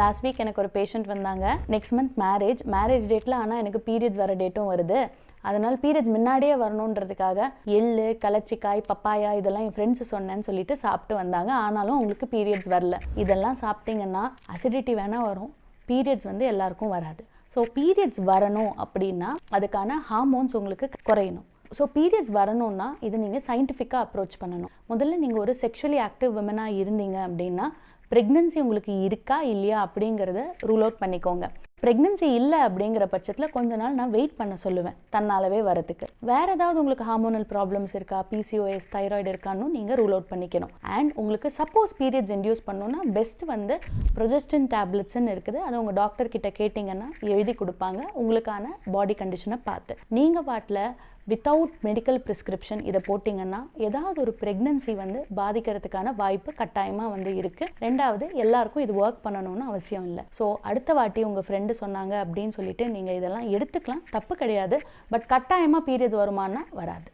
Last week எனக்கு ஒரு patient வந்தாங்க. நெக்ஸ்ட் மந்த் மேரேஜ் டேட்டில் ஆனால் எனக்கு பீரியட்ஸ் வர டேட்டும் வருது. அதனால் பீரியட் முன்னாடியே வரணுன்றதுக்காக எள்ளு, கலச்சிக்காய், பப்பாயா இதெல்லாம் என் ஃப்ரெண்ட்ஸு சொன்னேன்னு சொல்லிட்டு சாப்பிட்டு வந்தாங்க. ஆனாலும் அவங்களுக்கு பீரியட்ஸ் வரல. இதெல்லாம் சாப்பிட்டிங்கன்னா அசிடிட்டி வேணால் வரும், பீரியட்ஸ் வந்து எல்லாருக்கும் வராது. ஸோ பீரியட்ஸ் வரணும் அப்படின்னா அதுக்கான ஹார்மோன்ஸ் உங்களுக்கு குறையணும். ஸோ பீரியட்ஸ் வரணும்னா இது நீங்கள் சயின்டிஃபிக்காக அப்ரோச் பண்ணணும். முதல்ல நீங்கள் ஒரு செக்ஷுவலி ஆக்டிவ் விமனாக இருந்தீங்க அப்படின்னா ப்ரெக்னென்சி உங்களுக்கு இருக்கா இல்லையா அப்படிங்கிறத ரூல் அவுட் பண்ணிக்கோங்க. ப்ரெக்னென்சி இல்லை அப்படிங்கிற பட்சத்தில் கொஞ்ச நாள் நான் வெயிட் பண்ண சொல்லுவேன் தன்னாலவே வரதுக்கு. வேறு ஏதாவது உங்களுக்கு ஹார்மோனல் ப்ராப்ளம்ஸ் இருக்கா, பிசிஓஎஸ், தைராய்டு இருக்கான்னு நீங்கள் ரூல் அவுட் பண்ணிக்கணும். அண்ட் உங்களுக்கு சப்போஸ் பீரியட்ஸ் இன்டியூஸ் பண்ணணும்னா பெஸ்ட் வந்து ப்ரொஜெஸ்டின் டேப்லெட்ஸ்ன்னு இருக்குது. அதை உங்கள் டாக்டர் கிட்ட கேட்டிங்கன்னா எழுதி கொடுப்பாங்க உங்களுக்கான பாடி கண்டிஷனை பார்த்து. நீங்கள் பாட்டில் வித்தவுட் மெடிக்கல் ப்ரிஸ்கிரிப்ஷன் இதை போட்டிங்கன்னா ஏதாவது ஒரு ப்ரெக்னென்சி வந்து பாதிக்கிறதுக்கான வாய்ப்பு கட்டாயமாக வந்து இருக்குது. ரெண்டாவது, எல்லாருக்கும் இது ஒர்க் பண்ணணும்னு அவசியம் இல்லை. ஸோ அடுத்த வாட்டி உங்கள் ஃப்ரெண்டு சொன்னாங்க அப்படின்னு சொல்லிட்டு நீங்கள் இதெல்லாம் எடுத்துக்கலாம், தப்பு கிடையாது. பட் கட்டாயமாக பீரியட்ஸ் வருமானா வராது.